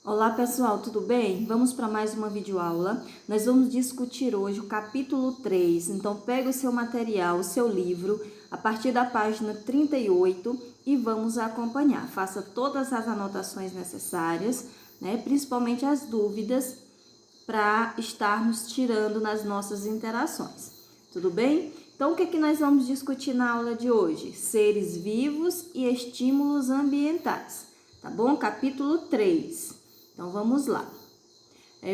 Olá pessoal, tudo bem? Vamos para mais uma videoaula. Nós vamos discutir hoje o capítulo 3. Então pega o seu material, o seu livro, a partir da página 38 e vamos acompanhar. Faça todas as anotações necessárias, principalmente as dúvidas, para estarmos tirando nas nossas interações. Tudo bem? Então o que é que nós vamos discutir na aula de hoje? Seres vivos e estímulos ambientais. Tá bom? Capítulo 3. Então, vamos lá.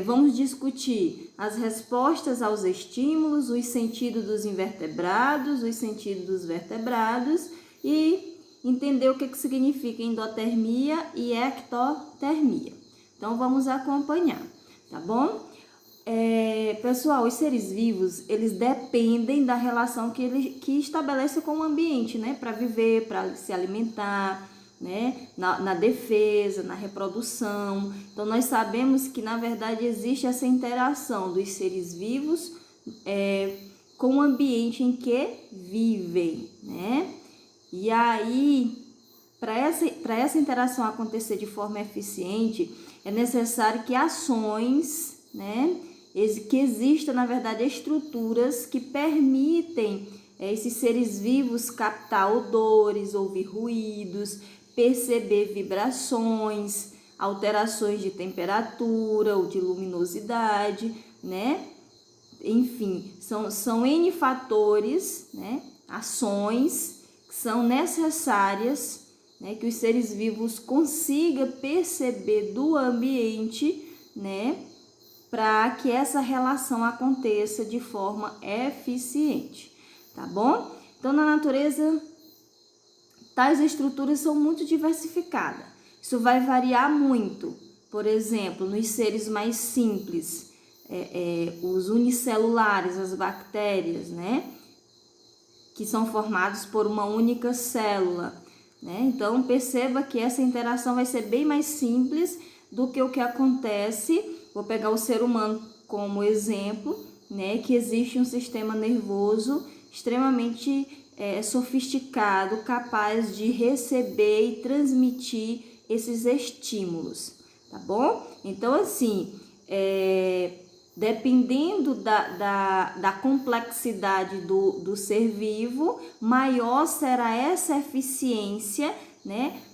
Vamos discutir as respostas aos estímulos, os sentidos dos invertebrados, os sentidos dos vertebrados e entender o que significa endotermia e ectotermia. Então, vamos acompanhar, tá bom? Pessoal, os seres vivos, eles dependem da relação que estabelece com o ambiente, para viver, para se alimentar, na defesa, na reprodução. Então, nós sabemos que, na verdade, existe essa interação dos seres vivos com o ambiente em que vivem, E aí, para essa interação acontecer de forma eficiente, é necessário que ações, que existam, na verdade, estruturas que permitem esses seres vivos captar odores, ouvir ruídos, perceber vibrações, alterações de temperatura ou de luminosidade, Enfim, são N fatores, ações que são necessárias, que os seres vivos consigam perceber do ambiente, para que essa relação aconteça de forma eficiente, tá bom? Então, na natureza, tais estruturas são muito diversificadas. Isso vai variar muito. Por exemplo, nos seres mais simples, os unicelulares, as bactérias, que são formados por uma única célula, Então, perceba que essa interação vai ser bem mais simples do que o que acontece. Vou pegar o ser humano como exemplo, que existe um sistema nervoso extremamente sofisticado, capaz de receber e transmitir esses estímulos, tá bom? Então, assim, dependendo da complexidade do ser vivo, maior será essa eficiência,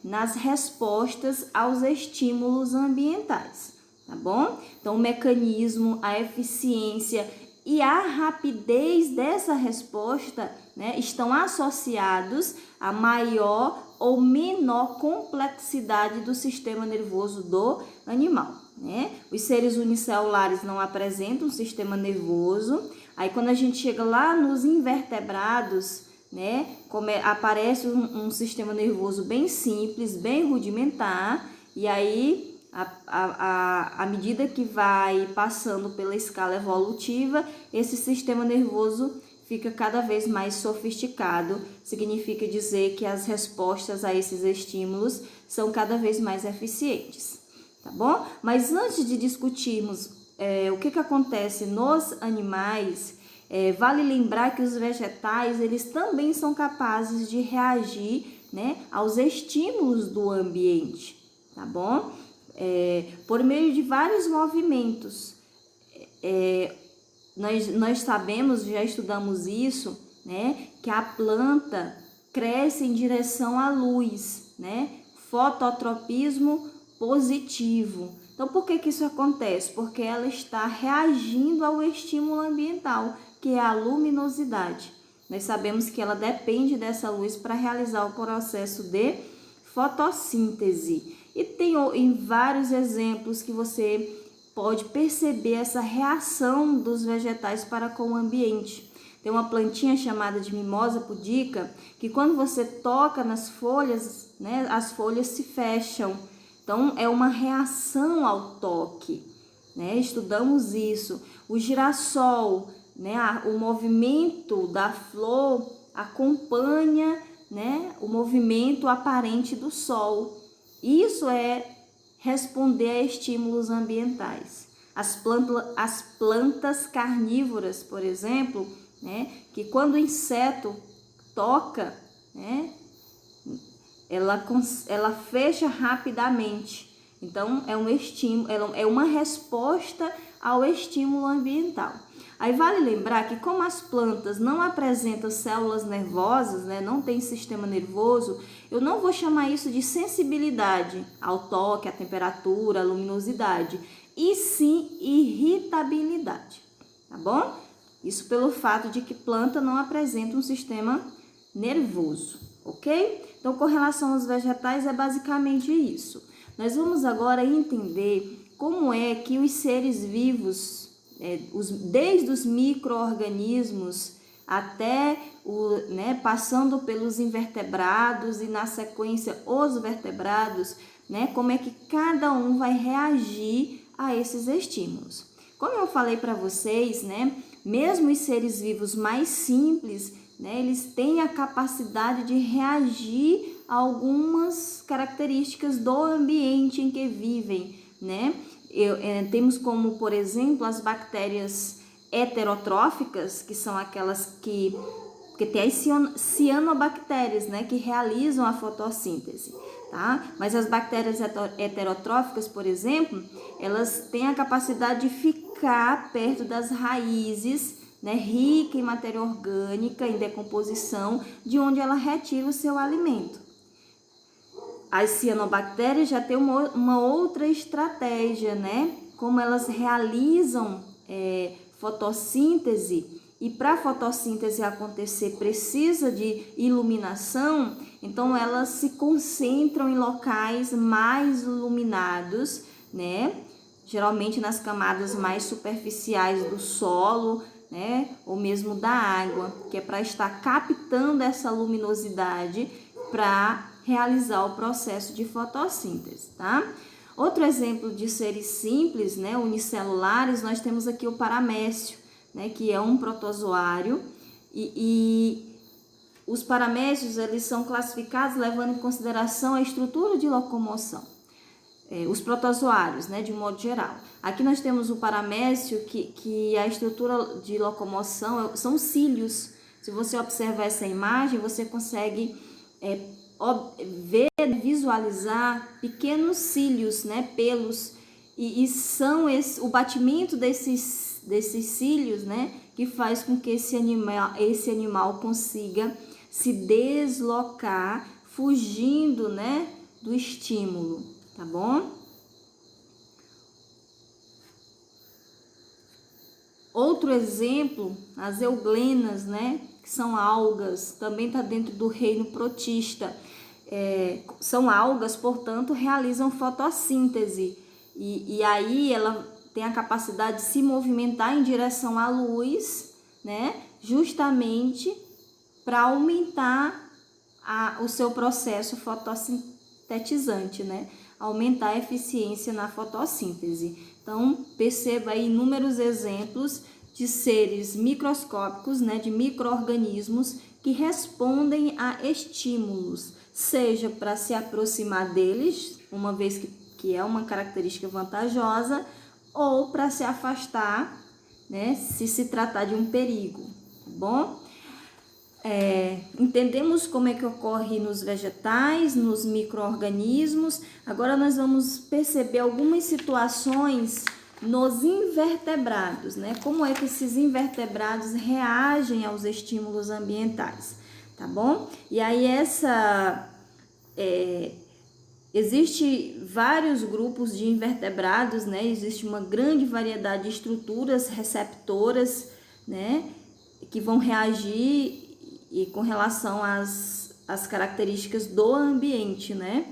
nas respostas aos estímulos ambientais, tá bom? Então, o mecanismo, a eficiência e a rapidez dessa resposta, estão associados a maior ou menor complexidade do sistema nervoso do animal, Os seres unicelulares não apresentam um sistema nervoso. Aí, quando a gente chega lá nos invertebrados, aparece um sistema nervoso bem simples, bem rudimentar, e aí, à medida que vai passando pela escala evolutiva, esse sistema nervoso fica cada vez mais sofisticado. Significa dizer que as respostas a esses estímulos são cada vez mais eficientes, tá bom? Mas antes de discutirmos o que acontece nos animais, vale lembrar que os vegetais, eles também são capazes de reagir, aos estímulos do ambiente, tá bom? Por meio de vários movimentos. Nós sabemos, já estudamos isso, que a planta cresce em direção à luz, Fototropismo positivo. Então, por que isso acontece? Porque ela está reagindo ao estímulo ambiental, que é a luminosidade. Nós sabemos que ela depende dessa luz para realizar o processo de fotossíntese. E tem em vários exemplos que você pode perceber essa reação dos vegetais para com o ambiente. Tem uma plantinha chamada de mimosa pudica, que quando você toca nas folhas, as folhas se fecham. Então, é uma reação ao toque, Estudamos isso. O girassol, o movimento da flor acompanha, o movimento aparente do sol. Isso é responder a estímulos ambientais. As plantas carnívoras, por exemplo, que quando o inseto toca, ela fecha rapidamente. Então, é um estímulo, é uma resposta ao estímulo ambiental. Aí vale lembrar que como as plantas não apresentam células nervosas, né, não tem sistema nervoso, eu não vou chamar isso de sensibilidade ao toque, à temperatura, à luminosidade, e sim irritabilidade, tá bom? Isso pelo fato de que planta não apresenta um sistema nervoso, ok? Então, com relação aos vegetais, é basicamente isso. Nós vamos agora entender como é que os seres vivos, desde os micro-organismos até passando pelos invertebrados e na sequência os vertebrados, né, como é que cada um vai reagir a esses estímulos. Como eu falei para vocês, né, mesmo os seres vivos mais simples, né, eles têm a capacidade de reagir a algumas características do ambiente em que vivem, né? Temos como, por exemplo, as bactérias heterotróficas, que são aquelas que tem as cianobactérias, né, que realizam a fotossíntese, tá? Mas as bactérias heterotróficas, por exemplo, elas têm a capacidade de ficar perto das raízes, né, rica em matéria orgânica, em decomposição, de onde ela retira o seu alimento. As cianobactérias já têm uma outra estratégia, né? Como elas realizam fotossíntese, e para a fotossíntese acontecer precisa de iluminação, então elas se concentram em locais mais iluminados, né? Geralmente nas camadas mais superficiais do solo, né? Ou mesmo da água, que é para estar captando essa luminosidade para realizar o processo de fotossíntese, tá? Outro exemplo de seres simples, né, unicelulares, nós temos aqui o paramécio, né, que é um protozoário, e os paramécios, eles são classificados levando em consideração a estrutura de locomoção, os protozoários, né, de modo geral. Aqui nós temos o paramécio, que a estrutura de locomoção são cílios. Se você observar essa imagem, você consegue visualizar pequenos cílios, né, pelos, e são o batimento desses cílios, né, que faz com que esse animal consiga se deslocar, fugindo, né, do estímulo, tá bom? Outro exemplo, as euglenas, né, que são algas, também está dentro do reino protista. São algas, portanto, realizam fotossíntese. E aí ela tem a capacidade de se movimentar em direção à luz, né, justamente para aumentar o seu processo fotossintetizante, né, aumentar a eficiência na fotossíntese. Então, perceba aí inúmeros exemplos de seres microscópicos, né, de micro-organismos que respondem a estímulos, seja para se aproximar deles, uma vez que é uma característica vantajosa, ou para se afastar, né, se tratar de um perigo, tá bom? Entendemos como é que ocorre nos vegetais, nos micro-organismos. Agora nós vamos perceber algumas situações nos invertebrados, né? Como é que esses invertebrados reagem aos estímulos ambientais, tá bom? E aí existe vários grupos de invertebrados, né? Existe uma grande variedade de estruturas receptoras, né, que vão reagir e com relação às características do ambiente, né?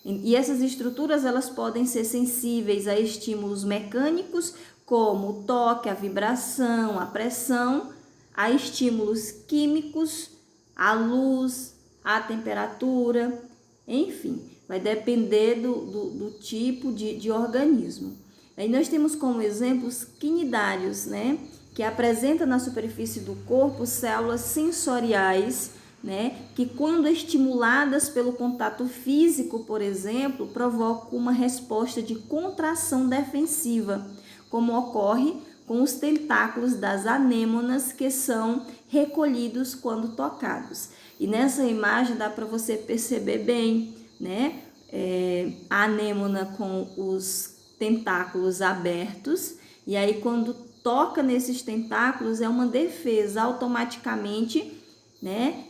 E essas estruturas, elas podem ser sensíveis a estímulos mecânicos, como o toque, a vibração, a pressão, a estímulos químicos, a luz, a temperatura, enfim, vai depender do tipo de organismo. Aí nós temos como exemplos quinidários, né, que apresenta na superfície do corpo células sensoriais, né, que quando estimuladas pelo contato físico, por exemplo, provocam uma resposta de contração defensiva, como ocorre com os tentáculos das anêmonas, que são recolhidos quando tocados. E nessa imagem dá para você perceber bem, né, a anêmona com os tentáculos abertos, e aí quando toca nesses tentáculos é uma defesa, automaticamente, né,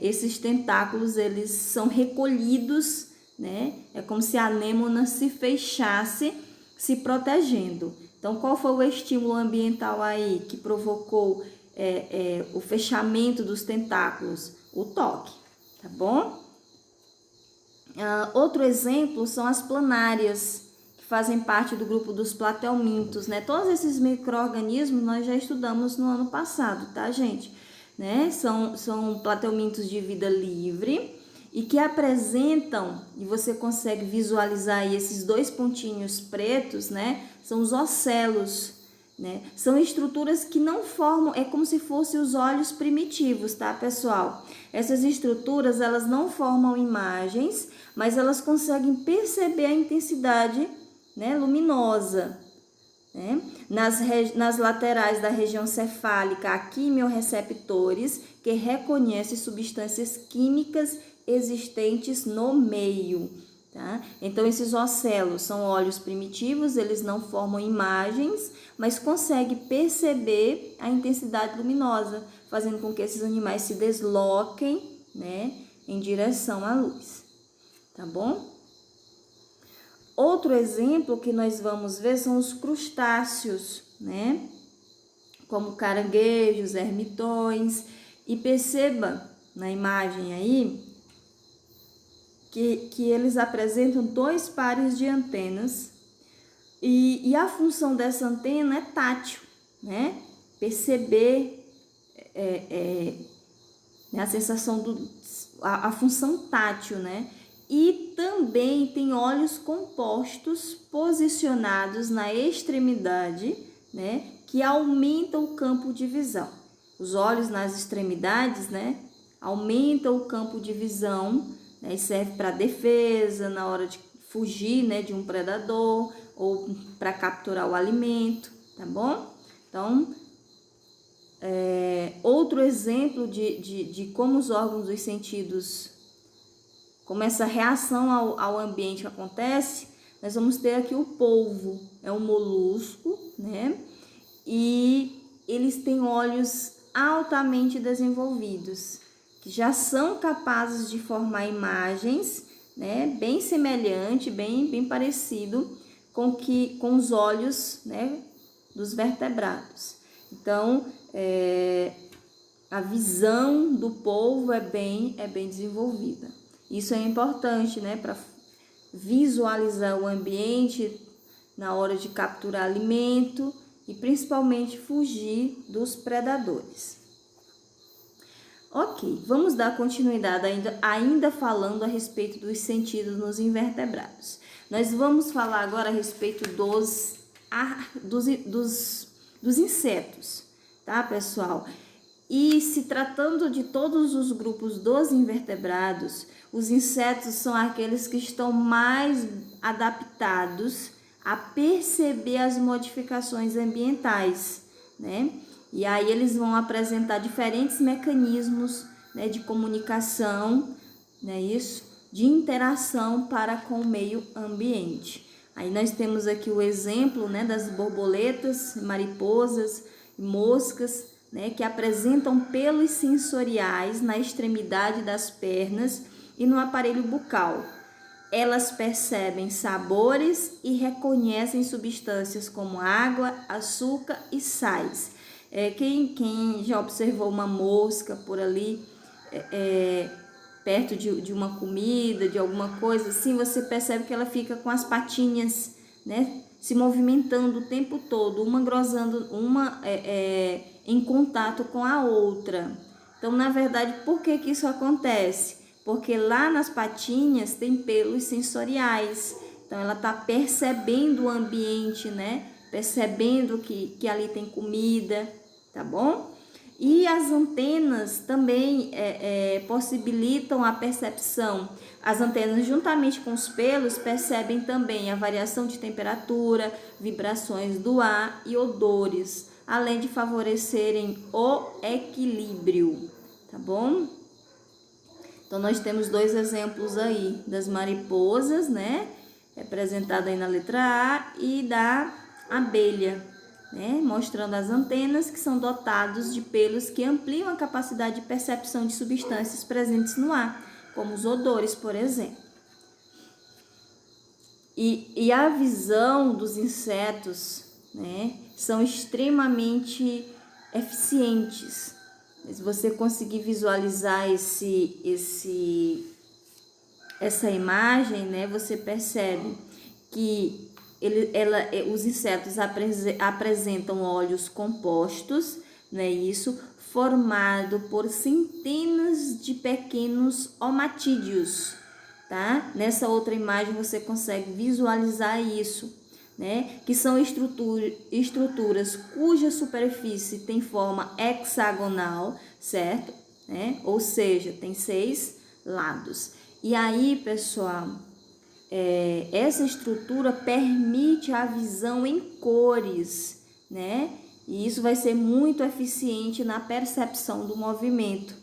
esses tentáculos eles são recolhidos, né, é como se a anêmona se fechasse, se protegendo. Então, qual foi o estímulo ambiental aí que provocou o fechamento dos tentáculos? O toque, tá bom? Outro exemplo são as planárias, que fazem parte do grupo dos platelmintos, né? Todos esses micro-organismos nós já estudamos no ano passado, tá, gente? Né? São platelmintos de vida livre e que apresentam, e você consegue visualizar aí esses dois pontinhos pretos, né? São os ocelos, né? São estruturas que não formam, é como se fossem os olhos primitivos, tá, pessoal? Essas estruturas, elas não formam imagens, mas elas conseguem perceber a intensidade, né, luminosa, né? Nas laterais da região cefálica, há quimiorreceptores que reconhecem substâncias químicas existentes no meio, tá? Então, esses ocelos são olhos primitivos, eles não formam imagens, mas conseguem perceber a intensidade luminosa, fazendo com que esses animais se desloquem, né, em direção à luz, tá bom? Outro exemplo que nós vamos ver são os crustáceos, né? Como caranguejos, ermitões. E perceba na imagem aí que eles apresentam dois pares de antenas. E a função dessa antena é tátil, né? Perceber a sensação a função tátil, né? E também tem olhos compostos posicionados na extremidade, né, que aumentam o campo de visão. Os olhos nas extremidades, né, aumentam o campo de visão, né, e serve para defesa na hora de fugir, né, de um predador ou para capturar o alimento, tá bom? Então, outro exemplo de como os órgãos dos sentidos, como essa reação ao ambiente acontece, nós vamos ter aqui o polvo, é um molusco, né? E eles têm olhos altamente desenvolvidos, que já são capazes de formar imagens, né? Bem semelhante, bem parecido com os olhos, né, dos vertebrados. Então, a visão do polvo é bem desenvolvida. Isso é importante, né, para visualizar o ambiente na hora de capturar alimento e principalmente fugir dos predadores. Ok, vamos dar continuidade ainda falando a respeito dos sentidos nos invertebrados. Nós vamos falar agora a respeito dos insetos, tá, pessoal? E se tratando de todos os grupos dos invertebrados, os insetos são aqueles que estão mais adaptados a perceber as modificações ambientais, né? E aí eles vão apresentar diferentes mecanismos, né, de comunicação, né, de interação para com o meio ambiente. Aí nós temos aqui o exemplo, né, das borboletas, mariposas, moscas, né, que apresentam pelos sensoriais na extremidade das pernas e no aparelho bucal. Elas percebem sabores e reconhecem substâncias como água, açúcar e sais. Quem já observou uma mosca por ali, perto de uma comida, de alguma coisa assim, você percebe que ela fica com as patinhas, né, se movimentando o tempo todo, uma grosando, uma em contato com a outra. Então, na verdade, por que isso acontece? Porque lá nas patinhas tem pelos sensoriais. Então, ela está percebendo o ambiente, né? Percebendo que ali tem comida, tá bom? E as antenas também possibilitam a percepção. As antenas, juntamente com os pelos, percebem também a variação de temperatura, vibrações do ar e odores, além de favorecerem o equilíbrio, tá bom? Então, nós temos dois exemplos aí das mariposas, né? Representada aí na letra A, e da abelha, né? Mostrando as antenas, que são dotados de pelos que ampliam a capacidade de percepção de substâncias presentes no ar, como os odores, por exemplo. E a visão dos insetos, né, são extremamente eficientes. Se você conseguir visualizar essa imagem, né, você percebe que os insetos apresentam óleos compostos, né, isso formado por centenas de pequenos omatídeos, tá? Nessa outra imagem você consegue visualizar isso, né? Que são estruturas cuja superfície tem forma hexagonal, certo? Né? Ou seja, tem 6 lados. E aí, pessoal, essa estrutura permite a visão em cores, né? E isso vai ser muito eficiente na percepção do movimento.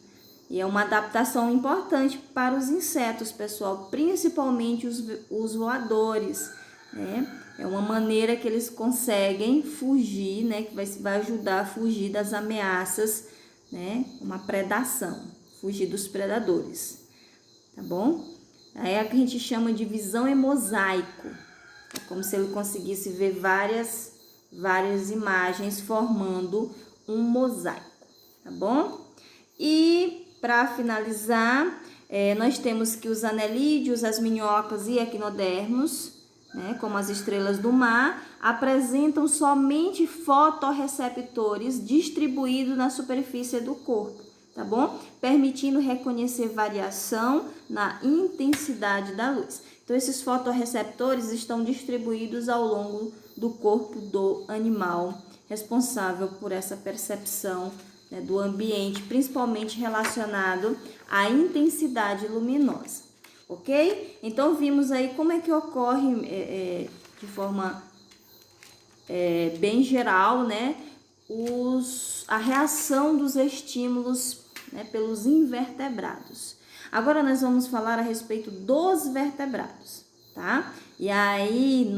E é uma adaptação importante para os insetos, pessoal, principalmente os voadores, né? É uma maneira que eles conseguem fugir, né? Que vai ajudar a fugir das ameaças, né? Uma predação, fugir dos predadores, tá bom? Aí é a que a gente chama de visão em mosaico. É como se ele conseguisse ver várias imagens formando um mosaico, tá bom? E para finalizar, nós temos que os anelídeos, as minhocas e equinodermos, né, como as estrelas do mar, apresentam somente fotorreceptores distribuídos na superfície do corpo, tá bom? Permitindo reconhecer variação na intensidade da luz. Então, esses fotorreceptores estão distribuídos ao longo do corpo do animal, responsável por essa percepção, né, do ambiente, principalmente relacionado à intensidade luminosa, ok? Então, vimos aí como é que ocorre de forma bem geral, né, a reação dos estímulos, né, pelos invertebrados. Agora nós vamos falar a respeito dos vertebrados, tá? E aí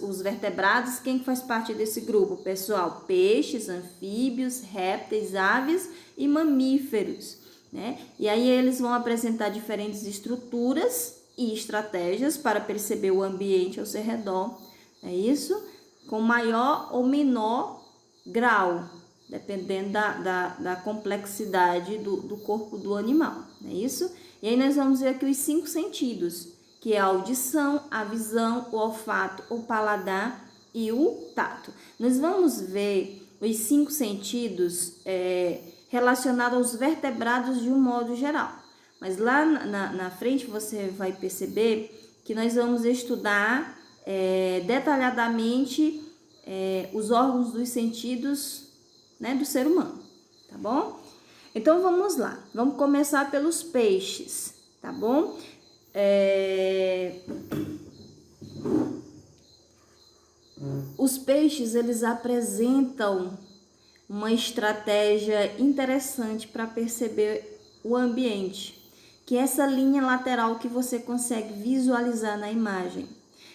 os vertebrados, quem faz parte desse grupo, pessoal? Peixes, anfíbios, répteis, aves e mamíferos, né? E aí eles vão apresentar diferentes estruturas e estratégias para perceber o ambiente ao seu redor, é isso? Com maior ou menor grau, dependendo da complexidade do corpo do animal, não é isso? E aí nós vamos ver aqui os 5 sentidos, que é a audição, a visão, o olfato, o paladar e o tato. Nós vamos ver os 5 sentidos relacionados aos vertebrados de um modo geral. Mas lá na frente você vai perceber que nós vamos estudar detalhadamente os órgãos dos sentidos, né, do ser humano, tá bom? Então vamos lá, vamos começar pelos peixes, tá bom? Os peixes, eles apresentam uma estratégia interessante para perceber o ambiente, que é essa linha lateral que você consegue visualizar na imagem.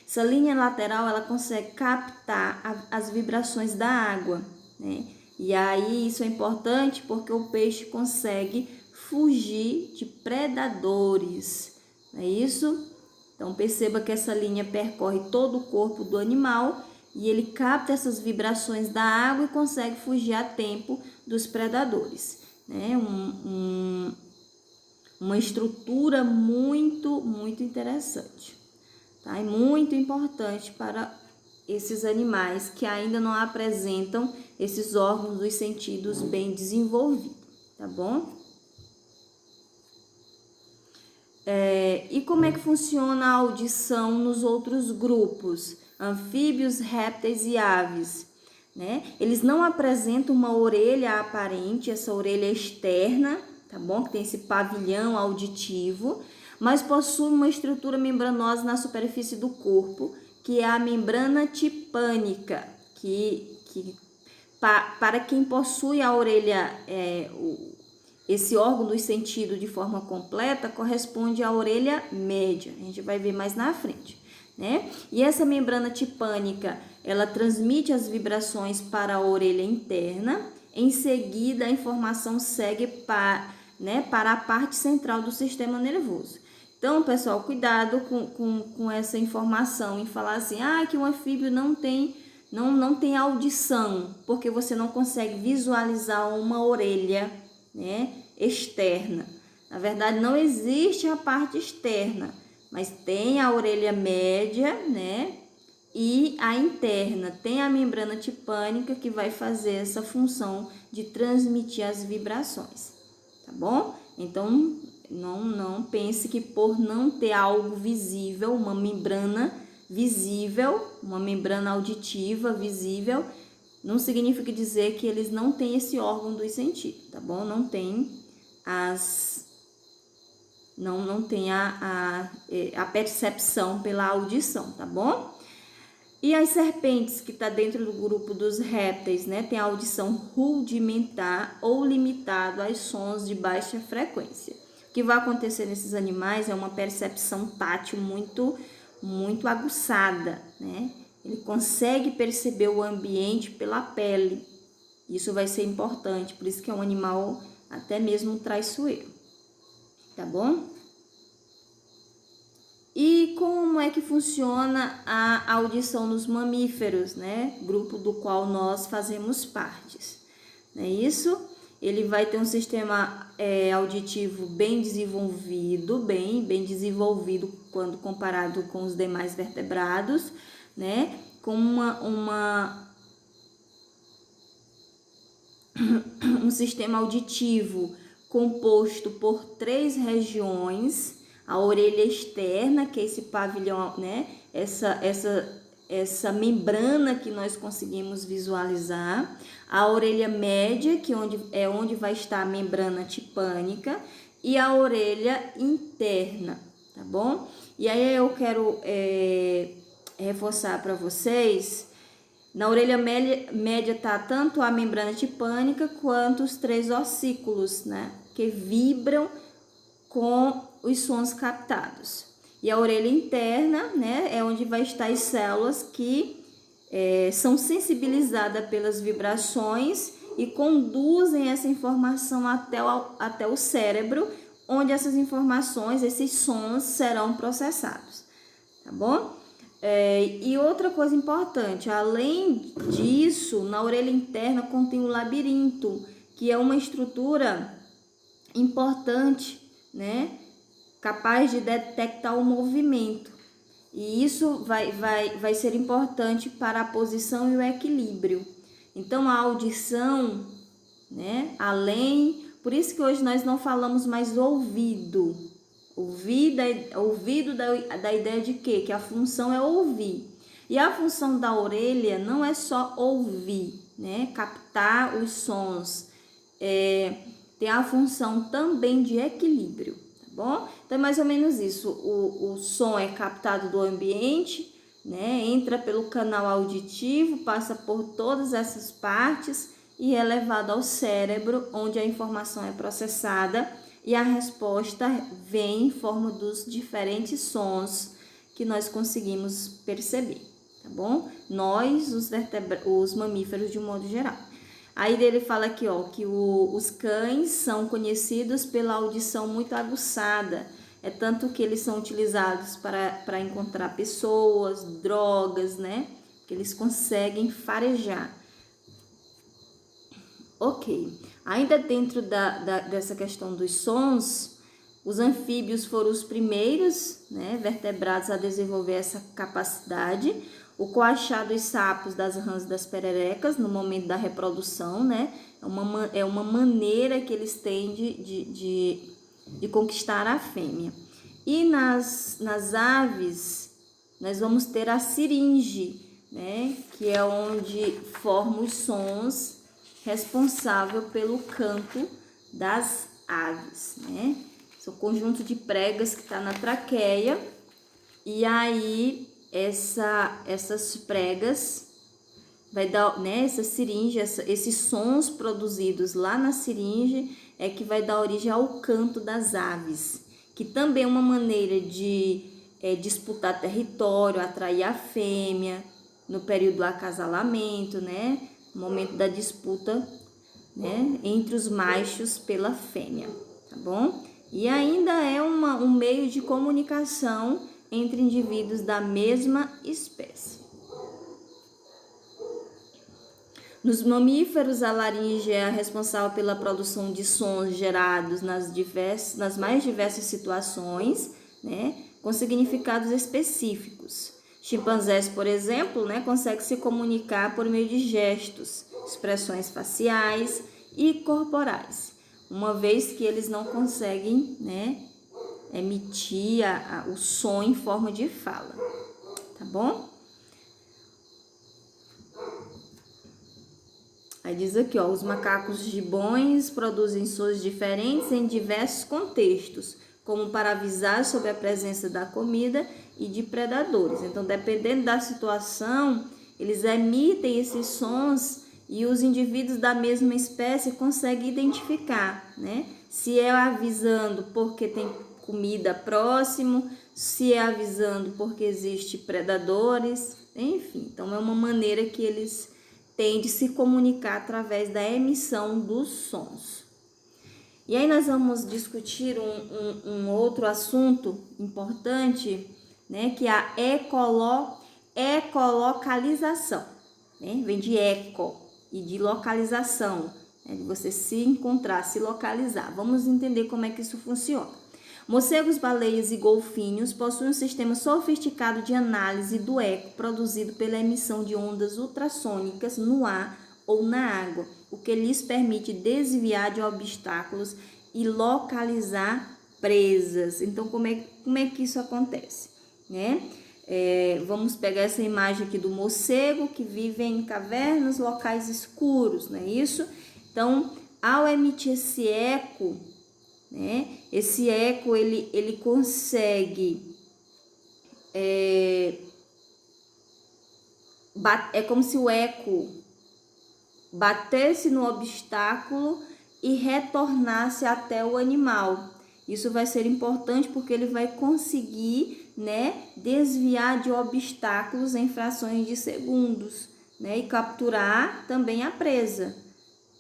Essa linha lateral, ela consegue captar as vibrações da água, né? E aí isso é importante porque o peixe consegue fugir de predadores, não é isso? Então perceba que essa linha percorre todo o corpo do animal e ele capta essas vibrações da água e consegue fugir a tempo dos predadores, né? Uma estrutura muito, muito interessante, tá? E muito importante para esses animais que ainda não apresentam esses órgãos dos sentidos bem desenvolvidos, tá bom? E como é que funciona a audição nos outros grupos? Anfíbios, répteis e aves, né? Eles não apresentam uma orelha aparente, essa orelha externa, tá bom? Que tem esse pavilhão auditivo, mas possui uma estrutura membranosa na superfície do corpo, que é a membrana tipânica, que para quem possui a orelha esse órgão dos sentidos de forma completa corresponde à orelha média. A gente vai ver mais na frente, né? E essa membrana tipânica, ela transmite as vibrações para a orelha interna. Em seguida, a informação segue para a parte central do sistema nervoso. Então, pessoal, cuidado com essa informação em falar assim, que o anfíbio não tem audição, porque você não consegue visualizar uma orelha, né, externa. Na verdade, não existe a parte externa, mas tem a orelha média, né, e a interna. Tem a membrana tipânica que vai fazer essa função de transmitir as vibrações, tá bom? Então, não pense que por não ter algo visível, uma membrana visível, uma membrana auditiva visível, não significa dizer que eles não têm esse órgão dos sentidos, tá bom? Não tem a percepção pela audição, tá bom? E as serpentes, que está dentro do grupo dos répteis, né? Tem a audição rudimentar ou limitado aos sons de baixa frequência. O que vai acontecer nesses animais é uma percepção tátil muito aguçada, né? Ele consegue perceber o ambiente pela pele. Isso vai ser importante, por isso que é um animal até mesmo traiçoeiro, tá bom? E como é que funciona a audição nos mamíferos, né? Grupo do qual nós fazemos parte, não é isso? Ele vai ter um sistema auditivo bem desenvolvido, bem desenvolvido quando comparado com os demais vertebrados, né? Com um sistema auditivo composto por 3 regiões: a orelha externa, que é esse pavilhão, né? Essa membrana que nós conseguimos visualizar, a orelha média, que onde vai estar a membrana tipânica, e a orelha interna, tá bom? E aí eu quero reforçar para vocês, na orelha média tá tanto a membrana tipânica quanto os 3 ossículos, né? Que vibram com os sons captados. E a orelha interna, né, é onde vai estar as células que são sensibilizadas pelas vibrações e conduzem essa informação até o cérebro, onde essas informações, esses sons serão processados, tá bom? E outra coisa importante, além disso, na orelha interna contém o labirinto, que é uma estrutura importante, né, capaz de detectar o movimento. E isso vai ser importante para a posição e o equilíbrio. Então, a audição, né, por isso que hoje nós não falamos mais ouvido. Ouvido da ideia de quê? Que a função é ouvir. E a função da orelha não é só ouvir, né, captar os sons. Tem a função também de equilíbrio, tá bom? Então é mais ou menos isso, o som é captado do ambiente, né? Entra pelo canal auditivo, passa por todas essas partes e é levado ao cérebro, onde a informação é processada e a resposta vem em forma dos diferentes sons que nós conseguimos perceber, tá bom? Nós, os mamíferos de um modo geral. Aí ele fala aqui, ó, que os cães são conhecidos pela audição muito aguçada. É tanto que eles são utilizados para encontrar pessoas, drogas, né? Que eles conseguem farejar. Ok. Ainda dentro dessa questão dos sons, os anfíbios foram os primeiros, né, vertebrados a desenvolver essa capacidade. O coachar dos sapos, das rãs e das pererecas no momento da reprodução, né? É uma maneira que eles têm de conquistar a fêmea. E nas aves, nós vamos ter a siringe, né? Que é onde forma os sons responsável pelo canto das aves, né? Esse é o conjunto de pregas que está na traqueia. E aí essas pregas vai dar, né, essa siringe, esses sons produzidos lá na siringe, é que vai dar origem ao canto das aves, que também é uma maneira de disputar território, atrair a fêmea no período do acasalamento, né? No momento da disputa, né? Entre os machos pela fêmea, tá bom? E ainda é um meio de comunicação entre indivíduos da mesma espécie. Nos mamíferos, a laringe é a responsável pela produção de sons gerados nas mais diversas situações, né, com significados específicos. Chimpanzés, por exemplo, né, conseguem se comunicar por meio de gestos, expressões faciais e corporais, uma vez que eles não conseguem, né, emitir o som em forma de fala, tá bom? Aí diz aqui, ó, os macacos gibões produzem sons diferentes em diversos contextos, como para avisar sobre a presença da comida e de predadores. Então, dependendo da situação, eles emitem esses sons e os indivíduos da mesma espécie conseguem identificar, né? Se é avisando porque tem comida próximo, se é avisando porque existe predadores, enfim. Então, é uma maneira que eles têm de se comunicar através da emissão dos sons. E aí nós vamos discutir um outro assunto importante, né, que é a ecolocalização, né? Vem de eco e de localização, né, de você se encontrar, se localizar. Vamos entender como é que isso funciona. Morcegos, baleias e golfinhos possuem um sistema sofisticado de análise do eco produzido pela emissão de ondas ultrassônicas no ar ou na água, o que lhes permite desviar de obstáculos e localizar presas. Então, como é que isso acontece, né? Vamos pegar essa imagem aqui do morcego que vive em cavernas, locais escuros, não é isso? Então, ao emitir esse eco, né? Esse eco ele consegue é como se o eco batesse no obstáculo e retornasse até o animal. Isso vai ser importante porque ele vai conseguir, né, desviar de obstáculos em frações de segundos, né, e capturar também a presa,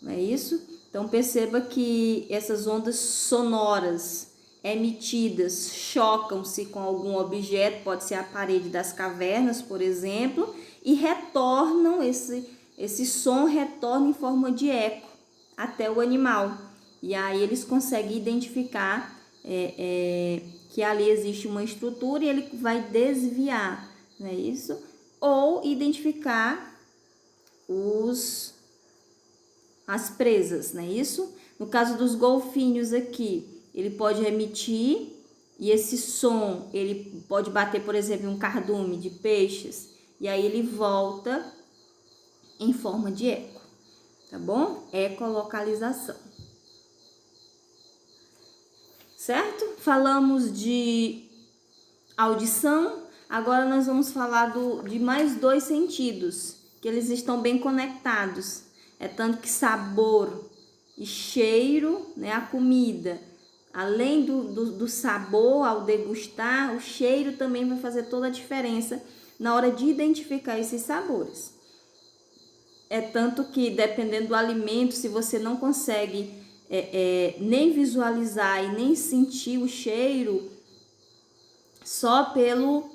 não é isso? Então, perceba que essas ondas sonoras emitidas chocam-se com algum objeto, pode ser a parede das cavernas, por exemplo, e retornam, esse som retorna em forma de eco até o animal. E aí eles conseguem identificar que ali existe uma estrutura e ele vai desviar, não é isso? Ou identificar as presas, não é isso? No caso dos golfinhos aqui, ele pode emitir e esse som, ele pode bater, por exemplo, em um cardume de peixes e aí ele volta em forma de eco, tá bom? Ecolocalização. Certo? Falamos de audição, agora nós vamos falar de mais dois sentidos, que eles estão bem conectados. É tanto que sabor e cheiro, né, a comida, além do sabor ao degustar, o cheiro também vai fazer toda a diferença na hora de identificar esses sabores. É tanto que, dependendo do alimento, se você não consegue nem visualizar e nem sentir o cheiro, só pelo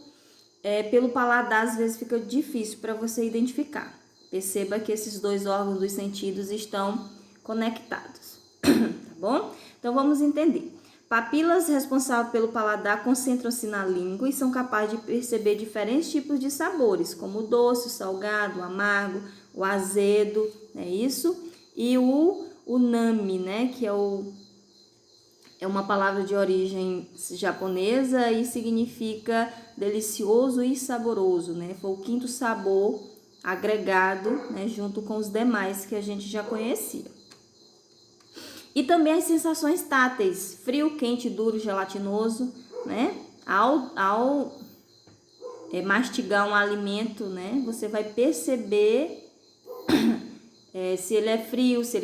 paladar, às vezes fica difícil para você identificar. Perceba que esses dois órgãos dos sentidos estão conectados, tá bom? Então, vamos entender. Papilas responsáveis pelo paladar concentram-se na língua e são capazes de perceber diferentes tipos de sabores, como o doce, o salgado, o amargo, o azedo, é isso? E o nami, né, que é uma palavra de origem japonesa e significa delicioso e saboroso, né? Foi o quinto sabor agregado, né, junto com os demais que a gente já conhecia. E também as sensações táteis, frio, quente, duro, gelatinoso, né? Ao mastigar um alimento, né, você vai perceber se ele é frio, se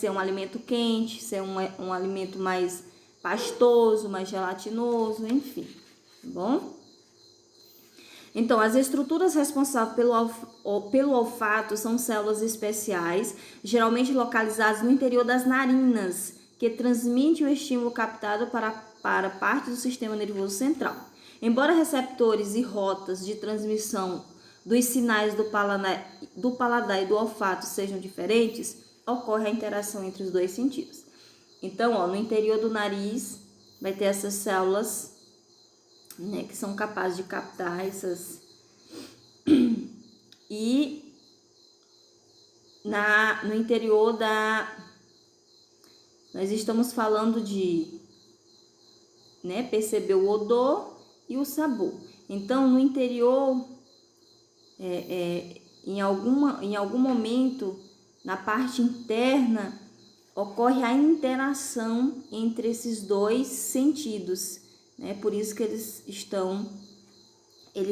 é um alimento quente, se é um alimento mais pastoso, mais gelatinoso, enfim, tá bom? Então, as estruturas responsáveis pelo olfato são células especiais, geralmente localizadas no interior das narinas, que transmitem o estímulo captado para parte do sistema nervoso central. Embora receptores e rotas de transmissão dos sinais do paladar e do olfato sejam diferentes, ocorre a interação entre os dois sentidos. Então, ó, no interior do nariz vai ter essas células, né, que são capazes de captar essas. E no interior nós estamos falando de, né, perceber o odor e o sabor. Então, no interior, em algum momento, na parte interna, ocorre a interação entre esses dois sentidos, né? Por isso que eles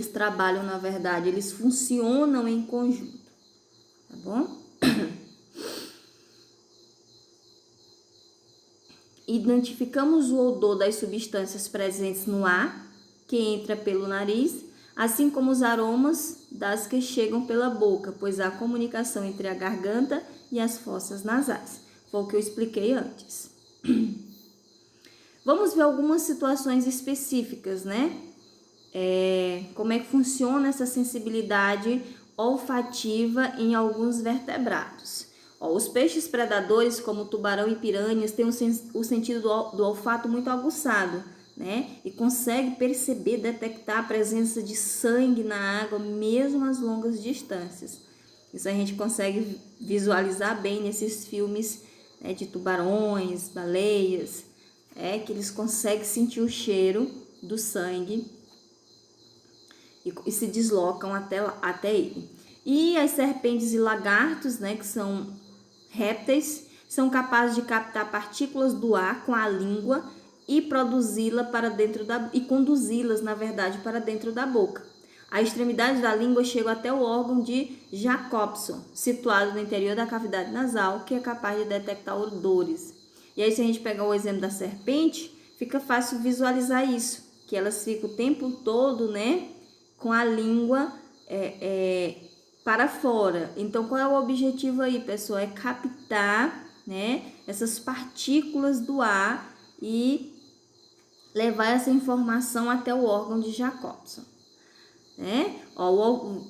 trabalham, na verdade, eles funcionam em conjunto, tá bom? Identificamos o odor das substâncias presentes no ar, que entra pelo nariz, assim como os aromas das que chegam pela boca, pois há comunicação entre a garganta e as fossas nasais. Foi o que eu expliquei antes. Vamos ver algumas situações específicas, né? Como é que funciona essa sensibilidade olfativa em alguns vertebrados. Os peixes predadores, como tubarão e piranhas, têm o sentido do olfato muito aguçado, né? E consegue perceber, detectar a presença de sangue na água, mesmo às longas distâncias. Isso a gente consegue visualizar bem nesses filmes, né, de tubarões, baleias, que eles conseguem sentir o cheiro do sangue e se deslocam até ele. E as serpentes e lagartos, né, que são répteis, são capazes de captar partículas do ar com a língua e conduzi-las, na verdade, para dentro da boca. A extremidade da língua chega até o órgão de Jacobson, situado no interior da cavidade nasal, que é capaz de detectar odores. E aí, se a gente pegar o exemplo da serpente, fica fácil visualizar isso, que elas ficam o tempo todo, né, com a língua para fora. Então, qual é o objetivo aí, pessoal? É captar, né, essas partículas do ar e levar essa informação até o órgão de Jacobson, né?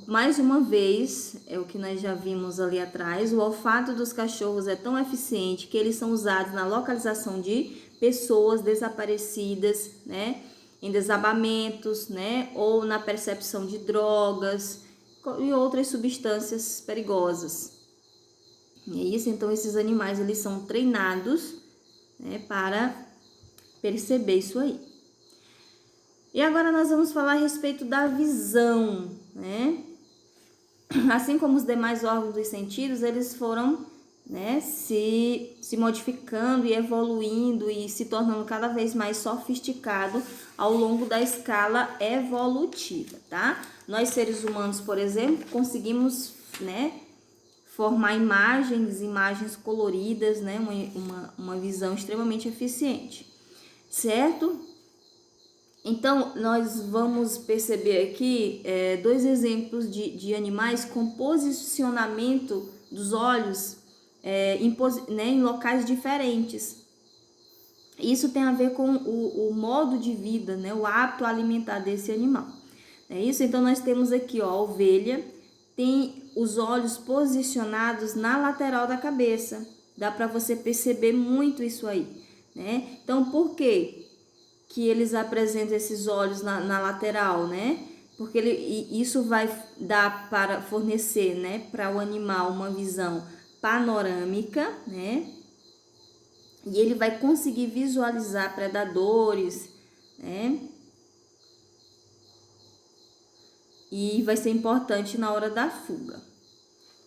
Mais uma vez, é o que nós já vimos ali atrás, o olfato dos cachorros é tão eficiente que eles são usados na localização de pessoas desaparecidas, né, em desabamentos, né, ou na percepção de drogas e outras substâncias perigosas. E é isso, então esses animais eles são treinados, né, para perceber isso aí. E agora nós vamos falar a respeito da visão, né? Assim como os demais órgãos dos sentidos, eles foram, né, se modificando e evoluindo e se tornando cada vez mais sofisticado ao longo da escala evolutiva, tá? Nós, seres humanos, por exemplo, conseguimos, né, formar imagens coloridas, né, uma visão extremamente eficiente, certo? Então, nós vamos perceber aqui dois exemplos de animais com posicionamento dos olhos em locais diferentes. Isso tem a ver com o modo de vida, né, o hábito alimentar desse animal. É isso? Então, nós temos aqui, ó, a ovelha tem os olhos posicionados na lateral da cabeça. Dá para você perceber muito isso aí, né? Então, por quê que eles apresentam esses olhos na lateral, né? Porque isso vai dar para fornecer, né, para o animal uma visão panorâmica, né? E ele vai conseguir visualizar predadores, né? E vai ser importante na hora da fuga.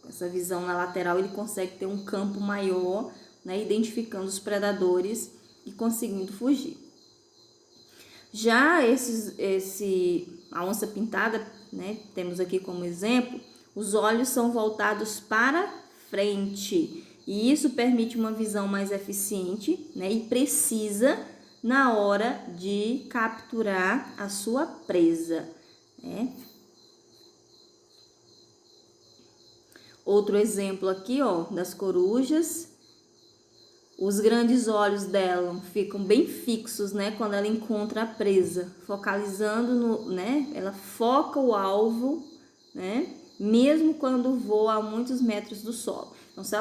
Com essa visão na lateral, ele consegue ter um campo maior, né, identificando os predadores e conseguindo fugir. Já a onça pintada, né, temos aqui como exemplo, os olhos são voltados para frente. E isso permite uma visão mais eficiente, né, e precisa na hora de capturar a sua presa, né? Outro exemplo aqui, ó, das corujas. Os grandes olhos dela ficam bem fixos, né, quando ela encontra a presa, focalizando no, né, ela foca o alvo, né, mesmo quando voa a muitos metros do solo. Então, se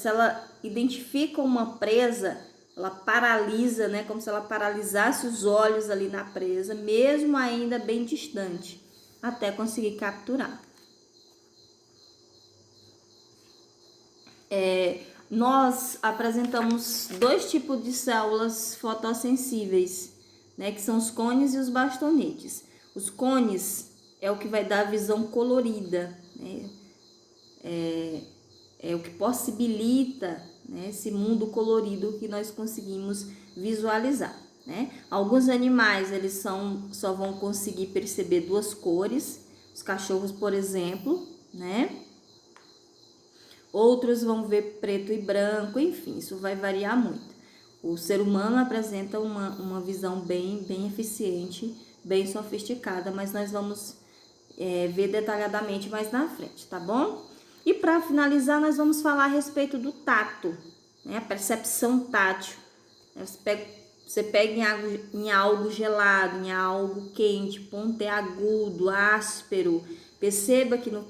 ela identifica uma presa, ela paralisa, né, como se ela paralisasse os olhos ali na presa, mesmo ainda bem distante, até conseguir capturar. Nós apresentamos dois tipos de células fotossensíveis, né, que são os cones e os bastonetes. Os cones é o que vai dar a visão colorida, né, é o que possibilita, né, esse mundo colorido que nós conseguimos visualizar, né? Alguns animais eles só vão conseguir perceber duas cores, os cachorros, por exemplo, né? Outros vão ver preto e branco, enfim, isso vai variar muito. O ser humano apresenta uma visão bem eficiente, bem sofisticada, mas nós vamos ver detalhadamente mais na frente, tá bom? E para finalizar, nós vamos falar a respeito do tato, né? A percepção tátil. Você pega em algo gelado, em algo quente, pontiagudo, áspero. Perceba que no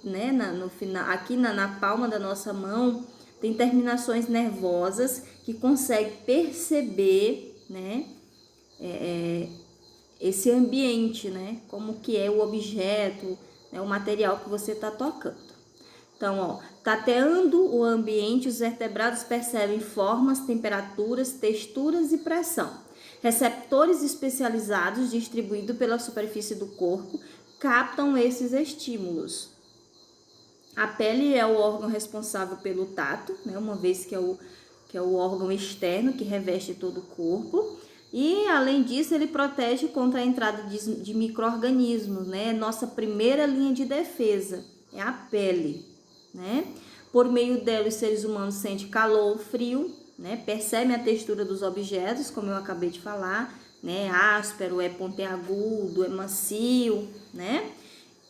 final, aqui na palma da nossa mão tem terminações nervosas que conseguem perceber, né, esse ambiente, né, como que é o objeto, né, o material que você está tocando. Então, ó, tateando o ambiente, os vertebrados percebem formas, temperaturas, texturas e pressão. Receptores especializados distribuídos pela superfície do corpo captam esses estímulos. A pele é o órgão responsável pelo tato, né, uma vez que é o órgão externo que reveste todo o corpo. E, além disso, ele protege contra a entrada de micro-organismos, né? Nossa primeira linha de defesa é a pele, né? Por meio dela, os seres humanos sentem calor ou frio, né? Percebem a textura dos objetos, como eu acabei de falar, né? Áspero, é pontiagudo, é macio, né?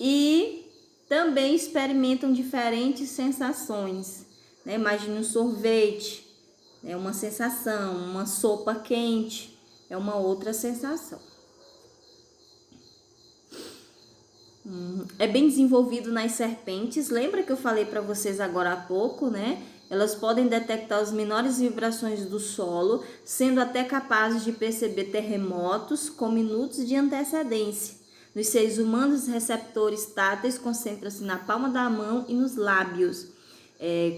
E também experimentam diferentes sensações, né? Imagine um sorvete, é uma sensação, uma sopa quente, é uma outra sensação. É bem desenvolvido nas serpentes. Lembra que eu falei para vocês agora há pouco, né? Elas podem detectar as menores vibrações do solo, sendo até capazes de perceber terremotos com minutos de antecedência. Nos seres humanos, os receptores táteis concentram-se na palma da mão e nos lábios.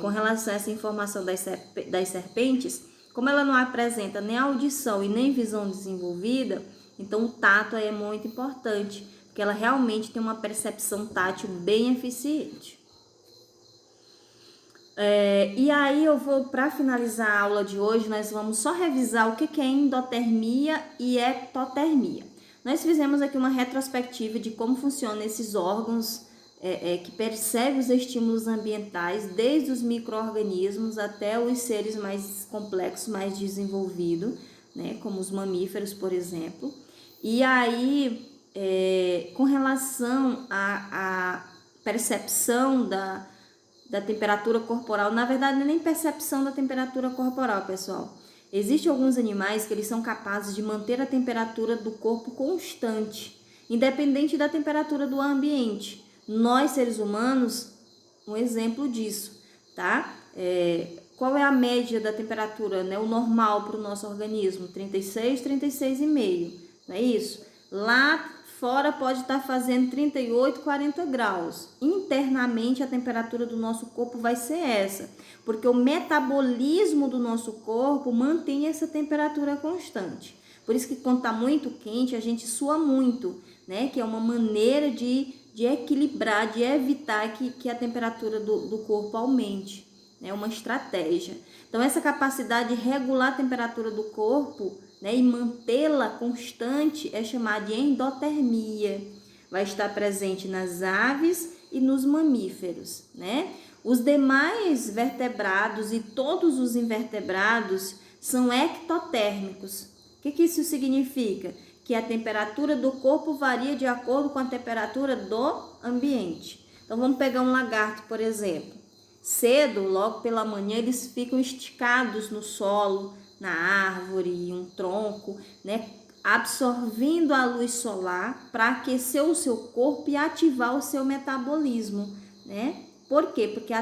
Com relação a essa informação das serpentes, como ela não apresenta nem audição e nem visão desenvolvida, então o tato é muito importante, porque ela realmente tem uma percepção tátil bem eficiente. E aí para finalizar a aula de hoje, nós vamos só revisar o que é endotermia e ectotermia. Nós fizemos aqui uma retrospectiva de como funcionam esses órgãos que percebem os estímulos ambientais, desde os micro-organismos até os seres mais complexos, mais desenvolvidos, né, como os mamíferos, por exemplo. E aí, com relação à percepção da temperatura corporal, na verdade não é nem percepção da temperatura corporal, pessoal. Existem alguns animais que eles são capazes de manter a temperatura do corpo constante, independente da temperatura do ambiente. Nós, seres humanos, um exemplo disso, tá? Qual é a média da temperatura, né? O normal para o nosso organismo? 36, 36,5, não é isso? Lá fora pode estar fazendo 38, 40 graus. Internamente, a temperatura do nosso corpo vai ser essa, porque o metabolismo do nosso corpo mantém essa temperatura constante. Por isso que quando está muito quente, a gente sua muito, né? Que é uma maneira de equilibrar, de evitar que a temperatura do corpo aumente. É uma estratégia. Então, essa capacidade de regular a temperatura do corpo, né, e mantê-la constante é chamada de endotermia. Vai estar presente nas aves e nos mamíferos, né? Os demais vertebrados e todos os invertebrados são ectotérmicos. O que isso significa? Que a temperatura do corpo varia de acordo com a temperatura do ambiente. Então, vamos pegar um lagarto, por exemplo. Cedo, logo pela manhã, eles ficam esticados no solo, na árvore, um tronco, né? Absorvendo a luz solar para aquecer o seu corpo e ativar o seu metabolismo, né? Por quê? Porque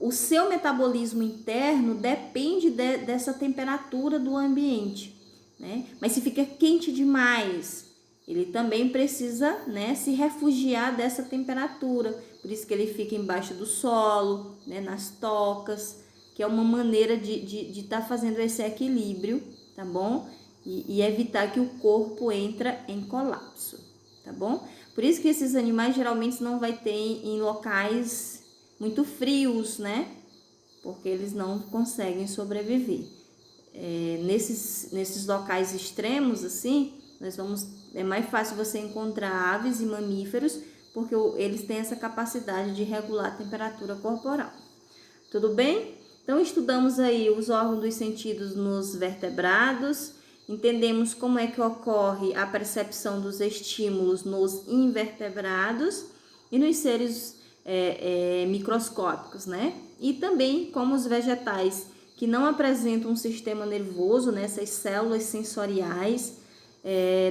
o seu metabolismo interno depende dessa temperatura do ambiente, né? Mas se fica quente demais, ele também precisa, né, se refugiar dessa temperatura. Por isso que ele fica embaixo do solo, né, nas tocas, que é uma maneira de estar fazendo esse equilíbrio, tá bom? E evitar que o corpo entre em colapso, tá bom? Por isso que esses animais geralmente não vai ter em locais muito frios, né? Porque eles não conseguem sobreviver. Nesses locais extremos, assim, é mais fácil você encontrar aves e mamíferos, porque eles têm essa capacidade de regular a temperatura corporal. Tudo bem? Então, estudamos aí os órgãos dos sentidos nos vertebrados, entendemos como é que ocorre a percepção dos estímulos nos invertebrados e nos seres microscópicos, né? E também como os vegetais que não apresentam um sistema nervoso, né? Essas células sensoriais,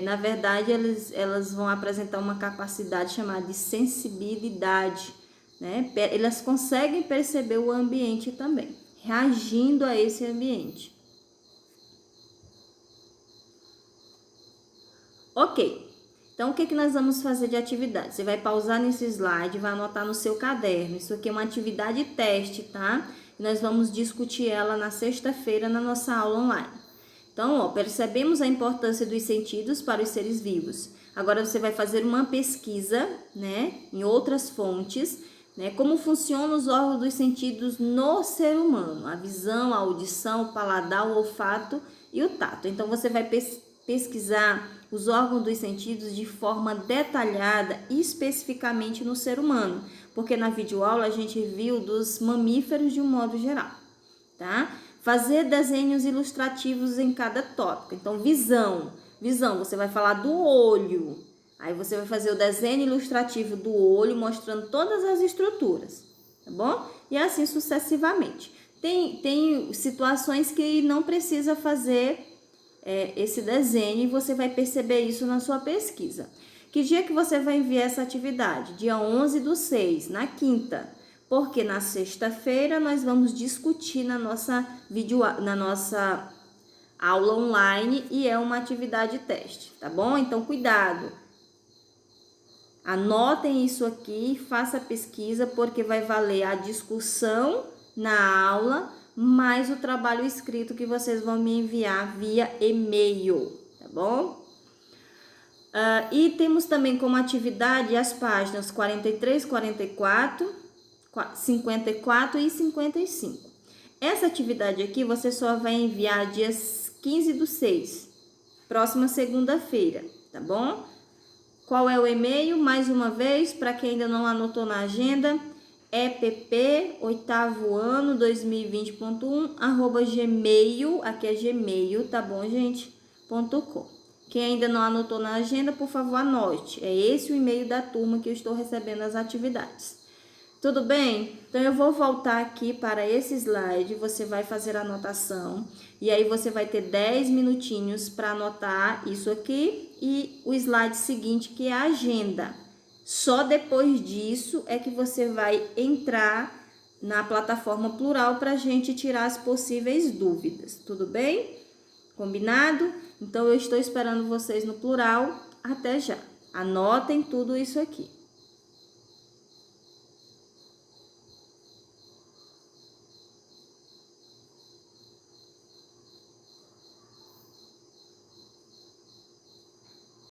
na verdade, elas vão apresentar uma capacidade chamada de sensibilidade, né? Elas conseguem perceber o ambiente também, reagindo a esse ambiente. Ok, então o que nós vamos fazer de atividade? Você vai pausar nesse slide, vai anotar no seu caderno. Isso aqui é uma atividade teste, tá? E nós vamos discutir ela na sexta-feira na nossa aula online. Então, ó, percebemos a importância dos sentidos para os seres vivos. Agora você vai fazer uma pesquisa, né, em outras fontes, né, como funcionam os órgãos dos sentidos no ser humano, a visão, a audição, o paladar, o olfato e o tato. Então, você vai pesquisar os órgãos dos sentidos de forma detalhada e especificamente no ser humano, porque na videoaula a gente viu dos mamíferos de um modo geral, tá? Fazer desenhos ilustrativos em cada tópico. Então, visão, você vai falar do olho. Aí você vai fazer o desenho ilustrativo do olho, mostrando todas as estruturas, tá bom? E assim sucessivamente. Tem situações que não precisa fazer esse desenho e você vai perceber isso na sua pesquisa. Que dia que você vai enviar essa atividade? Dia 11/6, na quinta. Porque na sexta-feira nós vamos discutir na nossa aula online e é uma atividade teste, tá bom? Então, cuidado. Anotem isso aqui, faça a pesquisa, porque vai valer a discussão na aula, mais o trabalho escrito que vocês vão me enviar via e-mail, tá bom? E temos também como atividade as páginas 43, 44, 54 e 55. Essa atividade aqui você só vai enviar dias 15/6, próxima segunda-feira, tá bom? Qual é o e-mail? Mais uma vez, para quem ainda não anotou na agenda, EPP, 8º ano, 2020.1, @gmail, aqui é Gmail, tá bom, gente? .com. Quem ainda não anotou na agenda, por favor, anote. É esse o e-mail da turma que eu estou recebendo as atividades. Tudo bem? Então, eu vou voltar aqui para esse slide, você vai fazer a anotação, e aí você vai ter 10 minutinhos para anotar isso aqui e o slide seguinte, que é a agenda. Só depois disso é que você vai entrar na plataforma Plural para a gente tirar as possíveis dúvidas, tudo bem? Combinado? Então, eu estou esperando vocês no Plural. Até já. Anotem tudo isso aqui.